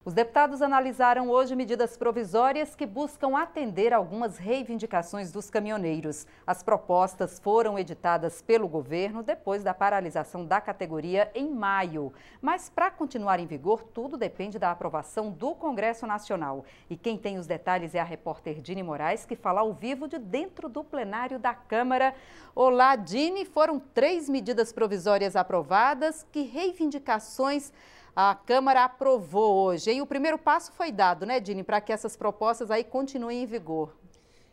Os deputados analisaram hoje medidas provisórias que buscam atender algumas reivindicações dos caminhoneiros. As propostas foram editadas pelo governo depois da paralisação da categoria em maio. Mas para continuar em vigor, tudo depende da aprovação do Congresso Nacional. E quem tem os detalhes é a repórter Dini Moraes, que fala ao vivo de dentro do plenário da Câmara. Olá, Dini, foram 3 medidas provisórias aprovadas. Que reivindicações a Câmara aprovou hoje? E o primeiro passo foi dado, né, Dini, para que essas propostas aí continuem em vigor.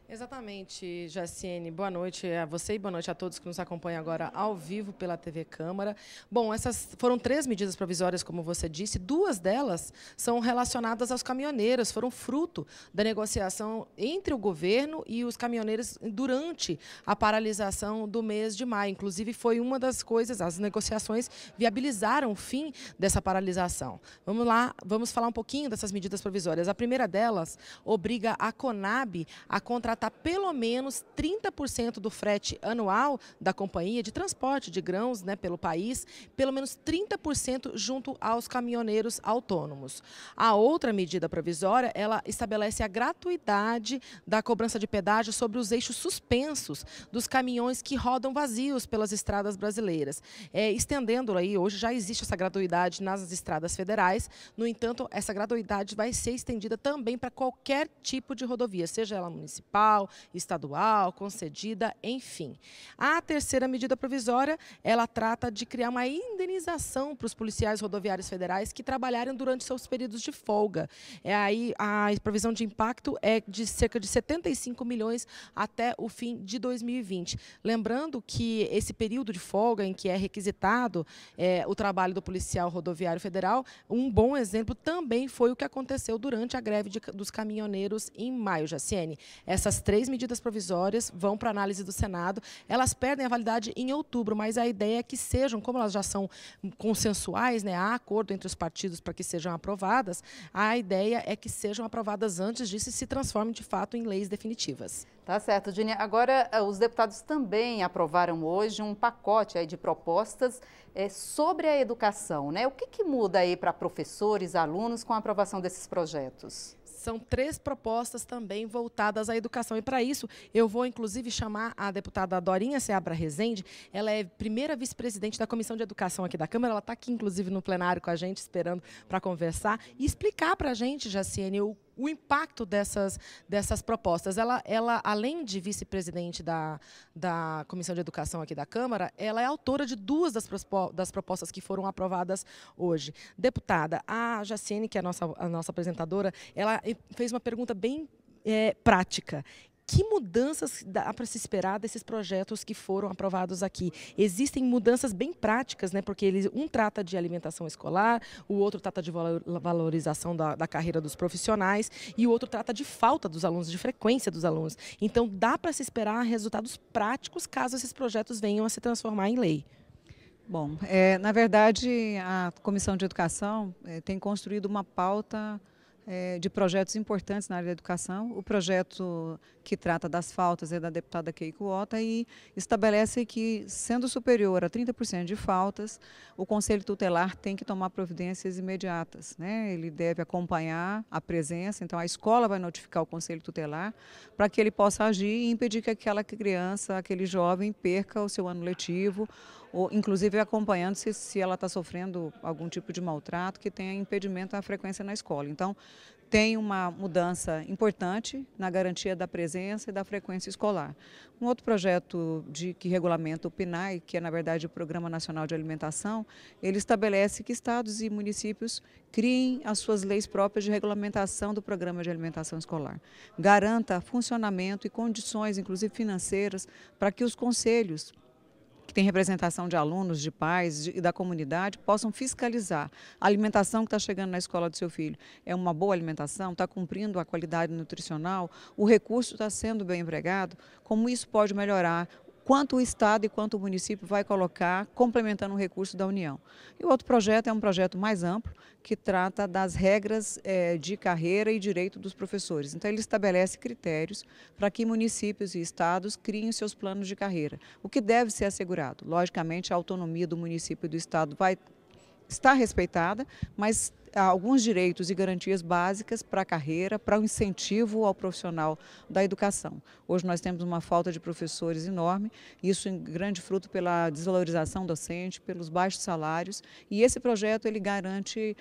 Exatamente, Jaciene. Boa noite a você e boa noite a todos que nos acompanham agora ao vivo pela TV Câmara. Bom, essas foram 3 medidas provisórias, como você disse. 2 delas são relacionadas aos caminhoneiros, foram fruto da negociação entre o governo e os caminhoneiros durante a paralisação do mês de maio. Inclusive, foi uma das coisas, as negociações viabilizaram o fim dessa paralisação. Vamos lá, vamos falar um pouquinho dessas medidas provisórias. A primeira delas obriga a Conab a contratar pelo menos 30% do frete anual da companhia de transporte de grãos, né, pelo país, pelo menos 30% junto aos caminhoneiros autônomos. A outra medida provisória, ela estabelece a gratuidade da cobrança de pedágio sobre os eixos suspensos dos caminhões que rodam vazios pelas estradas brasileiras. Estendendo aí, hoje já existe essa gratuidade nas estradas federais, no entanto, essa gratuidade vai ser estendida também para qualquer tipo de rodovia, seja ela municipal, estadual, concedida, enfim. A terceira medida provisória, ela trata de criar uma indenização para os policiais rodoviários federais que trabalharem durante seus períodos de folga. Aí a previsão de impacto é de cerca de 75 milhões até o fim de 2020. Lembrando que esse período de folga em que é requisitado o trabalho do policial rodoviário federal, um bom exemplo também foi o que aconteceu durante a greve dos caminhoneiros em maio, Jaciene. Essas 3 medidas provisórias vão para análise do Senado. Elas perdem a validade em outubro, mas a ideia é que sejam, como elas já são consensuais, né, há acordo entre os partidos para que sejam aprovadas, a ideia é que sejam aprovadas antes disso e se transformem de fato em leis definitivas. Tá certo, Dini. Agora, os deputados também aprovaram hoje um pacote aí de propostas sobre a educação, né? O que muda aí para professores, alunos com a aprovação desses projetos? São 3 propostas também voltadas à educação. E, para isso, eu vou, inclusive, chamar a deputada Dorinha Seabra Rezende. Ela é primeira vice-presidente da Comissão de Educação aqui da Câmara. Ela está aqui, inclusive, no plenário com a gente, esperando para conversar e explicar para a gente, Jaciene, o impacto dessas propostas. Ela, além de vice-presidente da Comissão de Educação aqui da Câmara, ela é autora de 2 das propostas que foram aprovadas hoje. Deputada, a Jaciene, que é a nossa apresentadora, ela fez uma pergunta bem prática. Que mudanças dá para se esperar desses projetos que foram aprovados aqui? Existem mudanças bem práticas, né? Porque um trata de alimentação escolar, o outro trata de valorização da carreira dos profissionais e o outro trata de falta dos alunos, de frequência dos alunos. Então, dá para se esperar resultados práticos caso esses projetos venham a se transformar em lei. Bom, na verdade, a Comissão de Educação tem construído uma pauta de projetos importantes na área da educação. O projeto que trata das faltas é da deputada Keiko Ota e estabelece que, sendo superior a 30% de faltas, o Conselho Tutelar tem que tomar providências imediatas, né? Ele deve acompanhar a presença, então a escola vai notificar o Conselho Tutelar para que ele possa agir e impedir que aquela criança, aquele jovem perca o seu ano letivo, ou inclusive acompanhando se ela está sofrendo algum tipo de maltrato que tenha impedimento à frequência na escola. Então, tem uma mudança importante na garantia da presença e da frequência escolar. Um outro projeto que regulamenta o PNAE, que é, na verdade, o Programa Nacional de Alimentação, ele estabelece que estados e municípios criem as suas leis próprias de regulamentação do Programa de Alimentação Escolar. Garanta funcionamento e condições, inclusive financeiras, para que os conselhos que tem representação de alunos, de pais e da comunidade, possam fiscalizar a alimentação que está chegando na escola do seu filho. É uma boa alimentação? Está cumprindo a qualidade nutricional? O recurso está sendo bem empregado? Como isso pode melhorar? Quanto o Estado e quanto o município vai colocar, complementando o recurso da União. E o outro projeto é um projeto mais amplo, que trata das regras de carreira e direito dos professores. Então, ele estabelece critérios para que municípios e estados criem seus planos de carreira. O que deve ser assegurado? Logicamente, a autonomia do município e do estado vai está respeitada, mas alguns direitos e garantias básicas para a carreira, para o incentivo ao profissional da educação. Hoje nós temos uma falta de professores enorme, isso em grande fruto pela desvalorização docente, pelos baixos salários, e esse projeto ele garante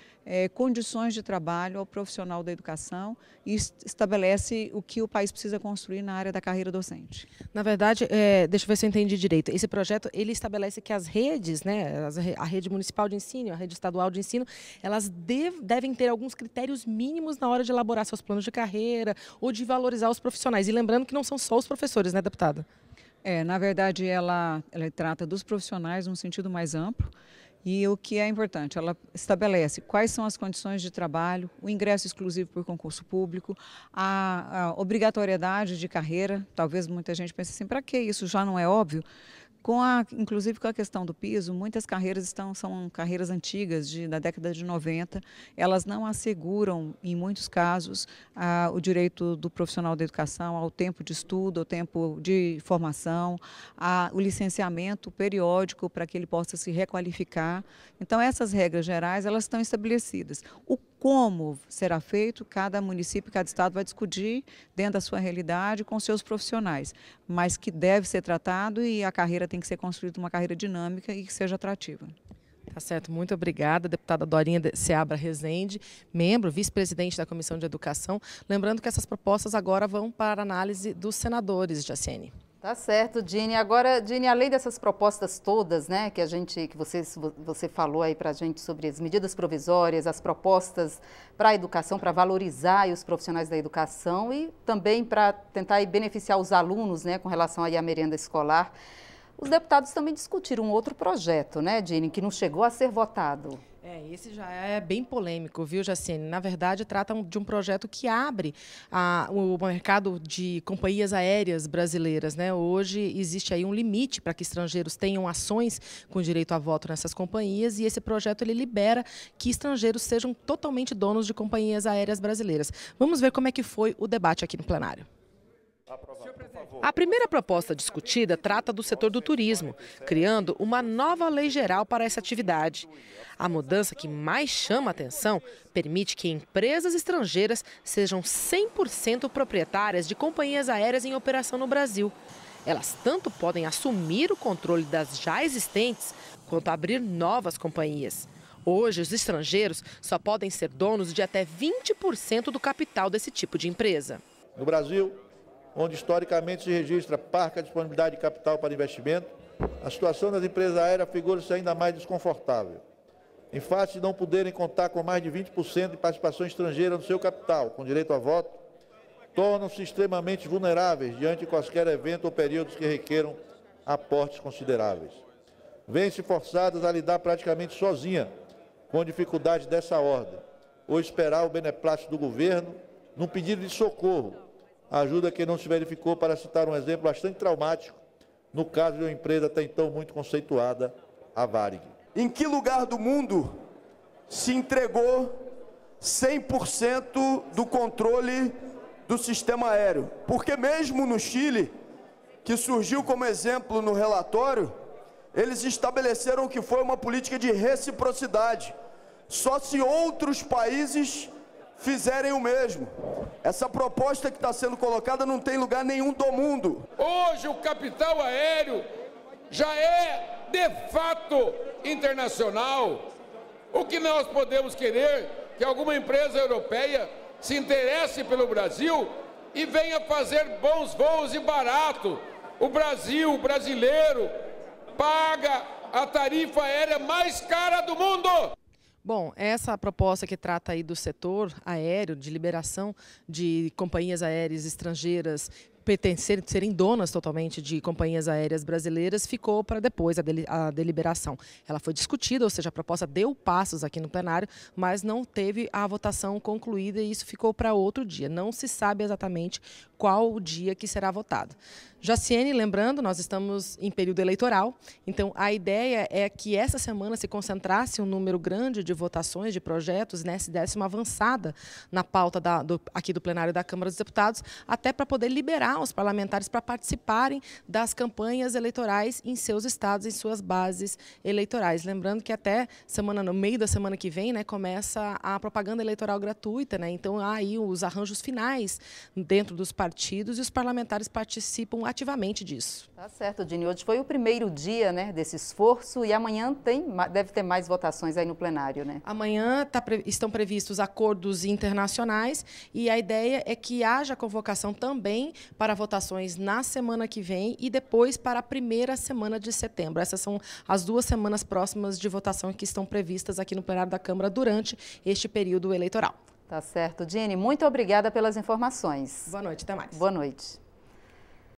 condições de trabalho ao profissional da educação e estabelece o que o país precisa construir na área da carreira docente. Na verdade, deixa eu ver se eu entendi direito. Esse projeto ele estabelece que as redes, né, a rede municipal de ensino, a rede estadual de ensino, elas devem ter alguns critérios mínimos na hora de elaborar seus planos de carreira ou de valorizar os profissionais. E lembrando que não são só os professores, né, deputada? Na verdade, ela trata dos profissionais num sentido mais amplo. E o que é importante, ela estabelece quais são as condições de trabalho, o ingresso exclusivo por concurso público, a obrigatoriedade de carreira. Talvez muita gente pense assim, para que isso? Já não é óbvio? Inclusive com a questão do piso, muitas carreiras são carreiras antigas, da década de 90, elas não asseguram, em muitos casos, o direito do profissional da educação ao tempo de estudo, ao tempo de formação, o licenciamento periódico para que ele possa se requalificar. Então, essas regras gerais, elas estão estabelecidas. Como será feito, cada município, cada estado vai discutir dentro da sua realidade com seus profissionais, mas que deve ser tratado e a carreira tem que ser construída uma carreira dinâmica e que seja atrativa. Tá certo, muito obrigada, deputada Dorinha Seabra Rezende, membro, vice-presidente da Comissão de Educação. Lembrando que essas propostas agora vão para análise dos senadores, Jaciene. Tá certo, Dini. Agora, Dini, além dessas propostas todas, né, que você falou aí para a gente sobre as medidas provisórias, as propostas para a educação, para valorizar os profissionais da educação e também para tentar beneficiar os alunos, né, com relação aí à merenda escolar, os deputados também discutiram um outro projeto, né, Dini, que não chegou a ser votado. Esse já é bem polêmico, viu, Jaciene? Na verdade, trata de um projeto que abre o mercado de companhias aéreas brasileiras, né? Hoje existe aí um limite para que estrangeiros tenham ações com direito a voto nessas companhias e esse projeto ele libera que estrangeiros sejam totalmente donos de companhias aéreas brasileiras. Vamos ver como é que foi o debate aqui no plenário. A primeira proposta discutida trata do setor do turismo, criando uma nova lei geral para essa atividade. A mudança que mais chama a atenção permite que empresas estrangeiras sejam 100% proprietárias de companhias aéreas em operação no Brasil. Elas tanto podem assumir o controle das já existentes, quanto abrir novas companhias. Hoje, os estrangeiros só podem ser donos de até 20% do capital desse tipo de empresa. No Brasil, onde historicamente se registra parca disponibilidade de capital para investimento, a situação das empresas aéreas figura-se ainda mais desconfortável. Em face de não poderem contar com mais de 20% de participação estrangeira no seu capital, com direito a voto, tornam-se extremamente vulneráveis diante de quaisquer evento ou períodos que requeram aportes consideráveis. Vêm-se forçadas a lidar praticamente sozinha com dificuldades dessa ordem, ou esperar o beneplácito do governo num pedido de socorro, ajuda que não se verificou, para citar um exemplo bastante traumático, no caso de uma empresa até então muito conceituada, a Varig. Em que lugar do mundo se entregou 100% do controle do sistema aéreo? Porque mesmo no Chile, que surgiu como exemplo no relatório, eles estabeleceram que foi uma política de reciprocidade. Só se outros países fizerem o mesmo. Essa proposta que está sendo colocada não tem lugar nenhum do mundo. Hoje o capital aéreo já é, de fato, internacional. O que nós podemos querer que alguma empresa europeia se interesse pelo Brasil e venha fazer bons voos e barato. O Brasil, o brasileiro, paga a tarifa aérea mais cara do mundo. Bom, essa proposta que trata aí do setor aéreo, de liberação de companhias aéreas estrangeiras serem donas totalmente de companhias aéreas brasileiras, ficou para depois a deliberação. Ela foi discutida, ou seja, a proposta deu passos aqui no plenário, mas não teve a votação concluída e isso ficou para outro dia. Não se sabe exatamente qual o dia que será votado. Jaciene, lembrando, nós estamos em período eleitoral, então a ideia é que essa semana se concentrasse um número grande de votações, de projetos, né, se desse uma avançada na pauta aqui do plenário da Câmara dos Deputados, até para poder liberar chamar os parlamentares para participarem das campanhas eleitorais em seus estados, em suas bases eleitorais. Lembrando que até no meio da semana que vem, né, começa a propaganda eleitoral gratuita, né? Então há aí os arranjos finais dentro dos partidos e os parlamentares participam ativamente disso. Tá certo, Dini. Hoje foi o primeiro dia, né, desse esforço e amanhã deve ter mais votações aí no plenário, né? Amanhã estão previstos acordos internacionais e a ideia é que haja convocação também para votações na semana que vem e depois para a primeira semana de setembro. Essas são as 2 semanas próximas de votação que estão previstas aqui no plenário da Câmara durante este período eleitoral. Tá certo, Dini. Muito obrigada pelas informações. Boa noite, até mais. Boa noite.